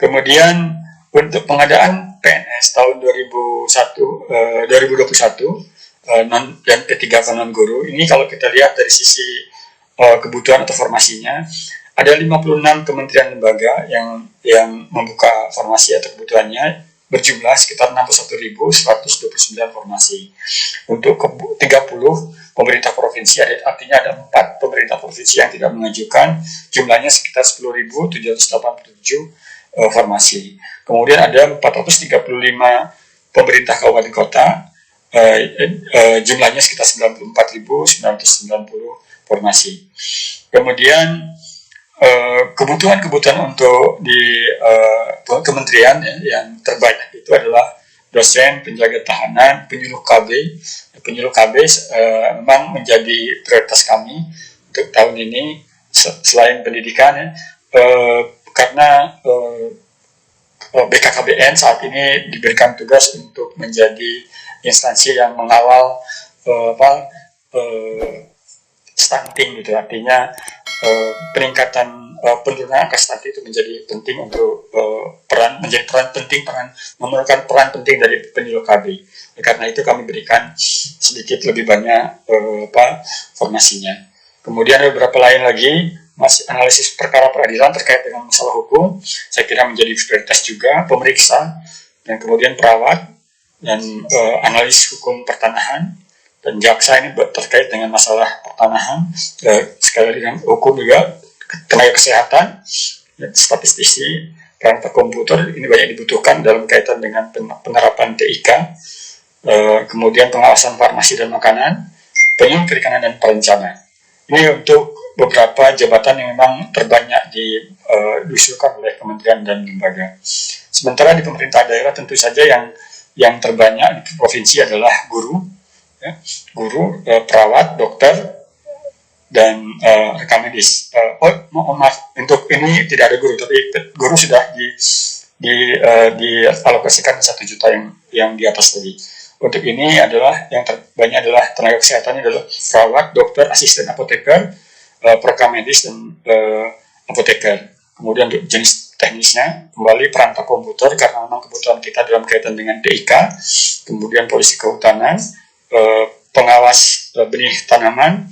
Kemudian untuk pengadaan PNS tahun 2021 dan P3K non guru ini, kalau kita lihat dari sisi kebutuhan atau formasinya, ada 56 kementerian lembaga yang membuka formasi atau kebutuhannya berjumlah sekitar 61.129 formasi. Untuk 30 pemerintah provinsi, artinya ada 4 pemerintah provinsi yang tidak mengajukan, jumlahnya sekitar 10.787 formasi. Kemudian ada 435 pemerintah kabupaten kota, jumlahnya sekitar 94.990 formasi. Kemudian kebutuhan untuk di kementerian yang terbanyak itu adalah dosen, penjaga tahanan, penyuluh KB. Penyuluh KB memang menjadi prioritas kami untuk tahun ini selain pendidikan, karena BKKBN saat ini diberikan tugas untuk menjadi instansi yang mengawal stunting gitu, artinya peningkatan penurunan angka stunting itu menjadi penting untuk memerlukan peran penting dari penyuluh KB. Karena itu kami berikan sedikit lebih banyak formasinya. Kemudian ada beberapa lain lagi, masih analisis perkara peradilan terkait dengan masalah hukum, saya kira menjadi prioritas juga, pemeriksa, dan kemudian perawat, dan analis hukum pertanahan, dan jaksa ini terkait dengan masalah pertanahan, sekali dengan hukum juga, tenaga kesehatan, dan statistisi, perangkat komputer, ini banyak dibutuhkan dalam kaitan dengan penerapan TIK, kemudian pengawasan farmasi dan makanan, penyuluh perikanan dan perencanaan. Ini untuk beberapa jabatan yang memang terbanyak diusulkan oleh kementerian dan lembaga. Sementara di pemerintah daerah tentu saja yang terbanyak di provinsi adalah guru, perawat, dokter, dan rekam medis. Maaf, untuk ini tidak ada guru, tapi guru sudah dialokasikan 1 juta yang di atas tadi. Untuk ini adalah yang terbanyak adalah tenaga kesehatannya adalah perawat, dokter, asisten apoteker, rekam medis, dan apoteker. Kemudian untuk jenis teknisnya kembali perangkat komputer, karena memang kebutuhan kita dalam kaitan dengan TIK, kemudian polisi kehutanan, pengawas benih tanaman,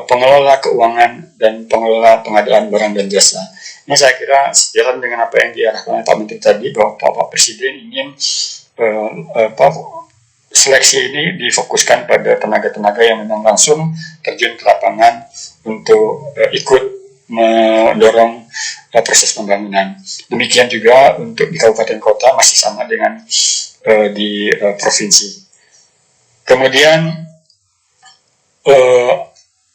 pengelola keuangan, dan pengelola pengadaan barang dan jasa. Ini saya kira sejalan dengan apa yang diarahkan oleh Pak Menteri tadi, bahwa Pak Presiden ingin seleksi ini difokuskan pada tenaga-tenaga yang memang langsung terjun ke lapangan untuk ikut mendorong proses pembangunan. Demikian juga untuk di kabupaten kota masih sama dengan di provinsi. Kemudian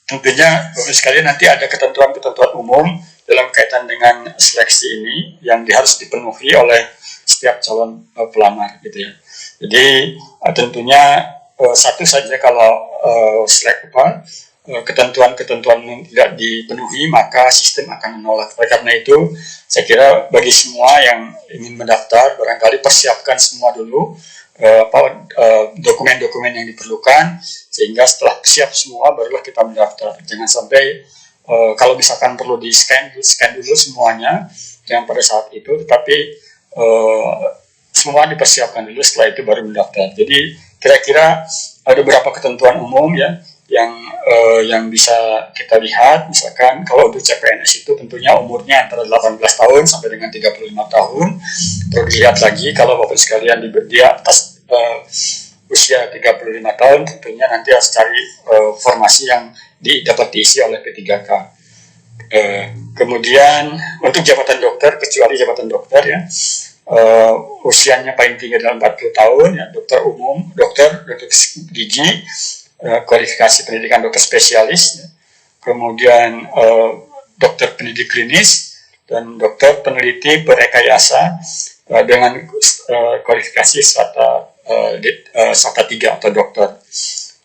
tentunya sekalian nanti ada ketentuan-ketentuan umum dalam kaitan dengan seleksi ini yang harus dipenuhi oleh setiap calon pelamar gitu ya. Jadi tentunya satu saja kalau ketentuan-ketentuan yang tidak dipenuhi, maka sistem akan menolak. Oleh karena itu, saya kira bagi semua yang ingin mendaftar, barangkali persiapkan semua dulu dokumen-dokumen yang diperlukan, sehingga setelah siap semua barulah kita mendaftar. Jangan sampai kalau misalkan perlu di-scan dulu semuanya, jangan pada saat itu, tetapi semua dipersiapkan dulu, setelah itu baru mendaftar. Jadi kira-kira ada beberapa ketentuan umum ya yang bisa kita lihat. Misalkan kalau untuk CPNS itu tentunya umurnya antara 18 tahun sampai dengan 35 tahun. Perlu dilihat lagi kalau Bapak sekalian di atas usia 35 tahun, tentunya nanti harus cari formasi yang dapat diisi oleh P3K. Kemudian untuk jabatan dokter, kecuali jabatan dokter ya, usianya paling tinggi adalah 40 tahun ya, dokter umum, dokter gigi, kualifikasi pendidikan dokter spesialis ya. Kemudian dokter pendidik klinis dan dokter peneliti berekayasa dengan kualifikasi SATA 3 atau dokter.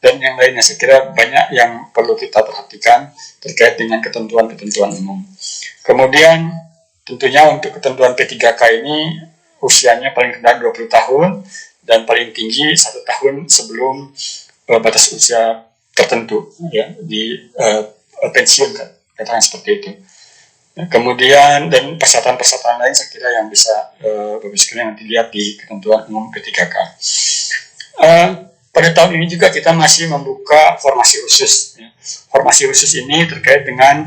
Dan yang lainnya, saya kira banyak yang perlu kita perhatikan terkait dengan ketentuan-ketentuan umum. Kemudian tentunya untuk ketentuan P3K ini usianya paling rendah 20 tahun dan paling tinggi 1 tahun sebelum batas usia tertentu ya, di pensiun, katakan seperti itu. Kemudian dan persyaratan-persyaratan lain saya kira yang bisa Bapak sekalian nanti lihat di ketentuan umum P3K. Pada tahun ini juga kita masih membuka formasi khusus. Formasi khusus ini terkait dengan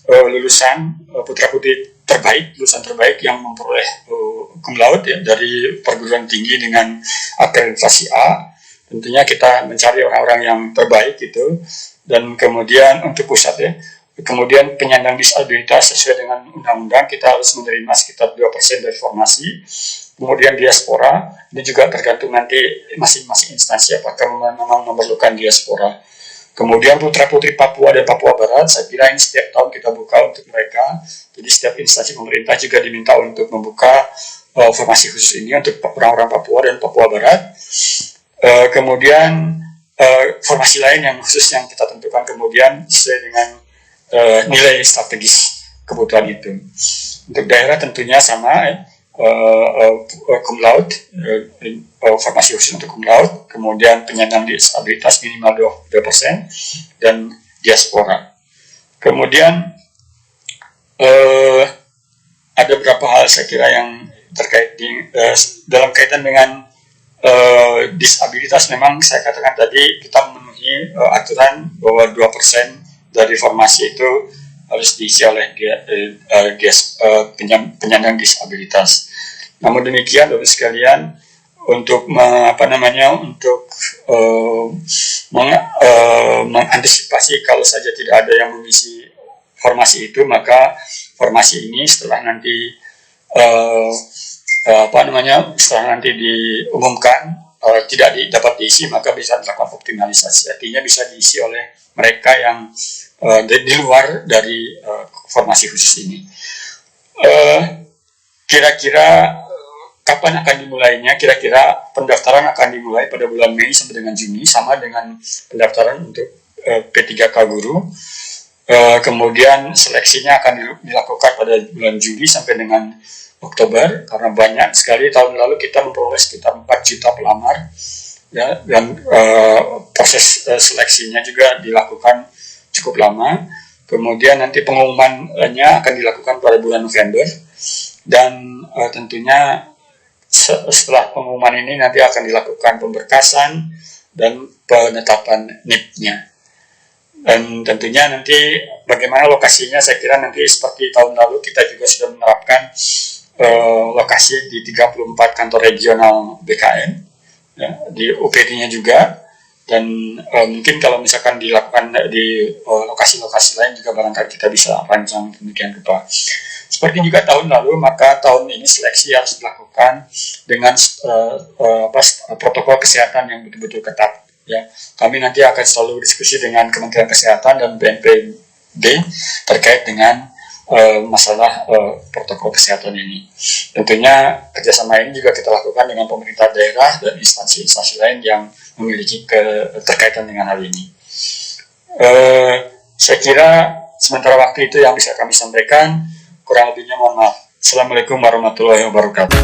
lulusan putra-putri terbaik, lulusan terbaik yang memperoleh cum laude ya, dari perguruan tinggi dengan akreditasi A. Tentunya kita mencari orang-orang yang terbaik itu, dan kemudian untuk pusat ya. Kemudian penyandang disabilitas sesuai dengan undang-undang kita harus menerima sekitar 2% dari formasi. Kemudian diaspora, ini juga tergantung nanti masing-masing instansi apakah memang memerlukan diaspora. Kemudian putra-putri Papua dan Papua Barat, saya kira ini setiap tahun kita buka untuk mereka. Jadi setiap instansi pemerintah juga diminta untuk membuka formasi khusus ini untuk orang-orang Papua dan Papua Barat. Kemudian formasi lain yang khusus yang kita tentukan kemudian sesuai dengan nilai strategis kebutuhan itu. Untuk daerah tentunya sama, cum laude, formasi khusus untuk cum laude, kemudian penyandang disabilitas minimal 2%, dan diaspora. Kemudian ada beberapa hal saya kira yang terkait dalam kaitan dengan disabilitas. Memang saya katakan tadi kita memenuhi aturan bahwa 2% dari formasi itu harus diisi oleh penyandang disabilitas. Namun demikian, Bapak sekalian, untuk mengantisipasi kalau saja tidak ada yang mengisi formasi itu, maka formasi ini setelah nanti setelah nanti diumumkan tidak dapat diisi, maka bisa dilakukan optimalisasi. Artinya bisa diisi oleh mereka yang di luar dari formasi khusus ini. Kira-kira kapan akan dimulainya? Kira-kira pendaftaran akan dimulai pada bulan Mei sampai dengan Juni, sama dengan pendaftaran untuk P3K guru. Kemudian seleksinya akan dilakukan pada bulan Juli sampai dengan Oktober, karena banyak sekali tahun lalu kita memperoleh sekitar 4 juta pelamar ya, dan proses seleksinya juga dilakukan cukup lama. Kemudian nanti pengumumannya akan dilakukan pada bulan November, dan tentunya setelah pengumuman ini nanti akan dilakukan pemberkasan dan penetapan NIP-nya. Dan tentunya nanti bagaimana lokasinya, saya kira nanti seperti tahun lalu kita juga sudah menerapkan lokasi di 34 kantor regional BKN ya, di UPD-nya juga, dan mungkin kalau misalkan dilakukan di lokasi-lokasi lain juga barangkali kita bisa rancang demikian rupa. Seperti juga tahun lalu, maka tahun ini seleksi harus dilakukan dengan protokol kesehatan yang betul-betul ketat ya. Kami nanti akan selalu diskusi dengan Kementerian Kesehatan dan BNPB terkait dengan masalah protokol kesehatan ini. Tentunya kerjasama ini juga kita lakukan dengan pemerintah daerah dan instansi-instansi lain yang memiliki keterkaitan dengan hal ini. Saya kira sementara waktu itu yang bisa kami sampaikan, kurang lebihnya mohon maaf. Assalamualaikum warahmatullahi wabarakatuh.